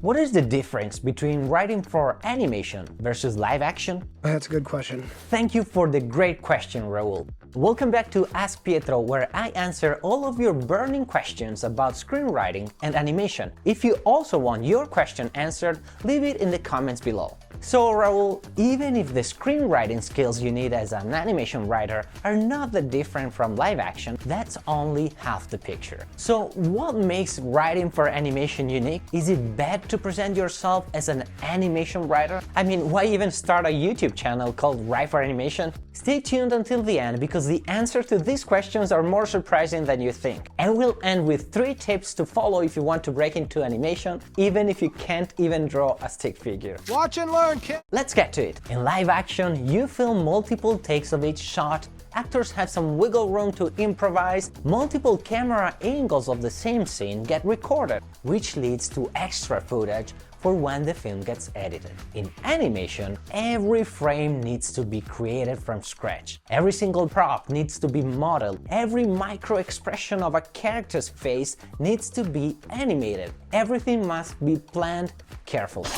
What is the difference between writing for animation versus live action? That's a good question. Thank you for the great question, Raul. Welcome back to Ask Pietro, where I answer all of your burning questions about screenwriting and animation. If you also want your question answered, leave it in the comments below. So Raul, even if the screenwriting skills you need as an animation writer are not that different from live action, that's only half the picture. So what makes writing for animation unique? Is it bad to present yourself as an animation writer? I mean, why even start a YouTube channel called Write for Animation? Stay tuned until the end because the answers to these questions are more surprising than you think. And we'll end with 3 tips to follow if you want to break into animation, even if you can't even draw a stick figure. Watch and learn, kid! Let's get to it. In live action, you film multiple takes of each shot. Actors have some wiggle room to improvise. Multiple camera angles of the same scene get recorded, which leads to extra footage for when the film gets edited. In animation, every frame needs to be created from scratch. Every single prop needs to be modeled. Every micro expression of a character's face needs to be animated. Everything must be planned carefully.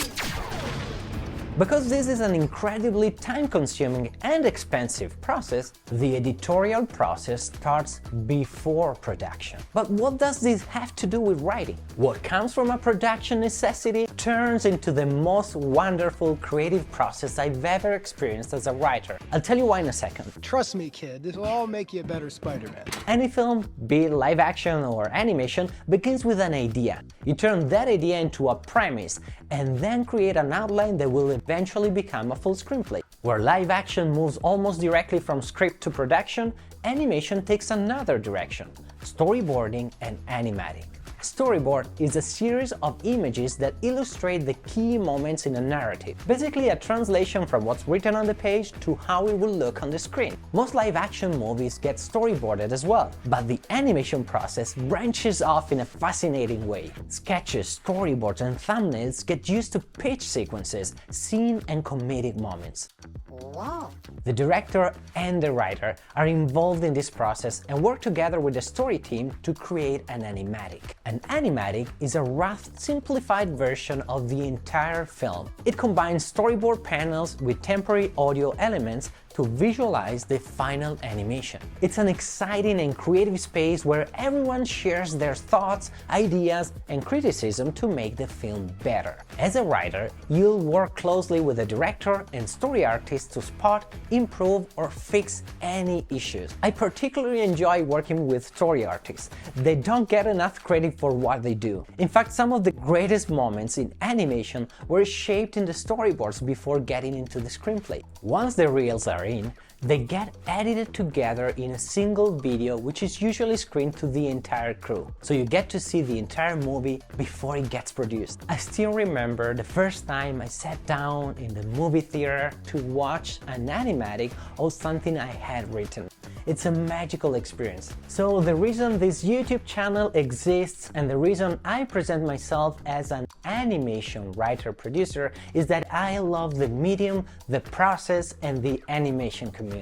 Because this is an incredibly time-consuming and expensive process, the editorial process starts before production. But what does this have to do with writing? What comes from a production necessity turns into the most wonderful creative process I've ever experienced as a writer. I'll tell you why in a second. Trust me, kid, this will all make you a better Spider-Man. Any film, be it live action or animation, begins with an idea. You turn that idea into a premise and then create an outline that will eventually become a full screenplay. Where live action moves almost directly from script to production, animation takes another direction: storyboarding and animatic. Storyboard is a series of images that illustrate the key moments in a narrative, basically a translation from what's written on the page to how it will look on the screen. Most live-action movies get storyboarded as well, but the animation process branches off in a fascinating way. Sketches, storyboards, and thumbnails get used to pitch sequences, scene and comedic moments. Wow. The director and the writer are involved in this process and work together with the story team to create an animatic. An animatic is a rough, simplified version of the entire film. It combines storyboard panels with temporary audio elements to visualize the final animation. It's an exciting and creative space where everyone shares their thoughts, ideas, and criticism to make the film better. As a writer, you'll work closely with the director and story artist to spot, improve, or fix any issues. I particularly enjoy working with story artists. They don't get enough credit for what they do. In fact, some of the greatest moments in animation were shaped in the storyboards before getting into the screenplay. Once the reels are in, they get edited together in a single video, which is usually screened to the entire crew. So you get to see the entire movie before it gets produced. I still remember the first time I sat down in the movie theater to watch an animatic of something I had written. It's a magical experience. So the reason this YouTube channel exists and the reason I present myself as an animation writer-producer is that I love the medium, the process, and the animation community.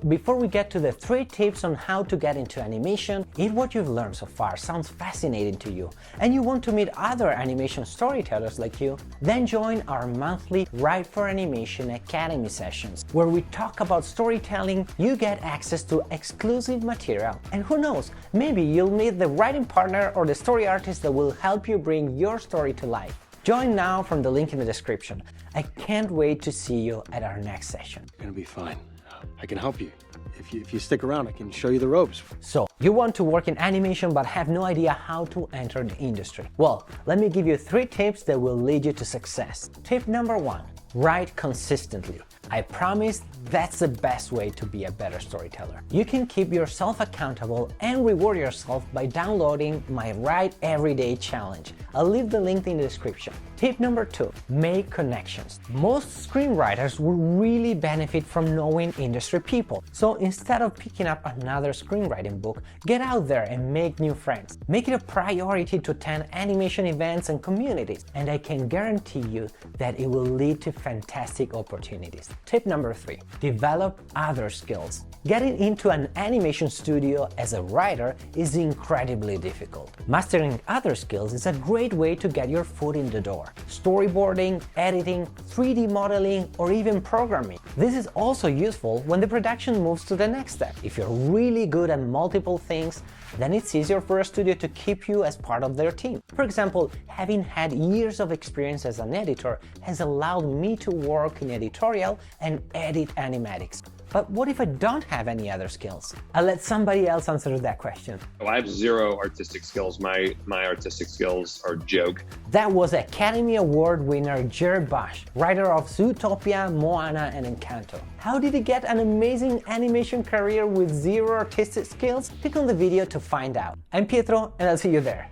Before we get to the 3 tips on how to get into animation, if what you've learned so far sounds fascinating to you and you want to meet other animation storytellers like you, then join our monthly Write for Animation Academy sessions, where we talk about storytelling. You get access to exclusive material, and who knows, maybe you'll meet the writing partner or the story artist that will help you bring your story to life. Join now from the link in the description. I can't wait to see you at our next session. You're gonna be fine. I can help you. If you stick around, I can show you the ropes. So, you want to work in animation but have no idea how to enter the industry? Well, let me give you 3 tips that will lead you to success. Tip number 1. Write consistently. I promise that's the best way to be a better storyteller. You can keep yourself accountable and reward yourself by downloading my Write Everyday Challenge. I'll leave the link in the description. Tip number 2. Make connections. Most screenwriters will really benefit from knowing industry people. So instead of picking up another screenwriting book, get out there and make new friends. Make it a priority to attend animation events and communities, and I can guarantee you that it will lead to fantastic opportunities. Tip number 3. Develop other skills. Getting into an animation studio as a writer is incredibly difficult. Mastering other skills is a great way to get your foot in the door. Storyboarding, editing, 3D modeling, or even programming. This is also useful when the production moves to the next step. If you're really good at multiple things, then it's easier for a studio to keep you as part of their team. For example, having had years of experience as an editor has allowed me to work in editorial and edit animatics. But what if I don't have any other skills? I'll let somebody else answer that question. Oh, I have zero artistic skills. My artistic skills are joke. That was Academy Award winner Jared Bush, writer of Zootopia, Moana, and Encanto. How did he get an amazing animation career with zero artistic skills? Click on the video to find out. I'm Pietro, and I'll see you there.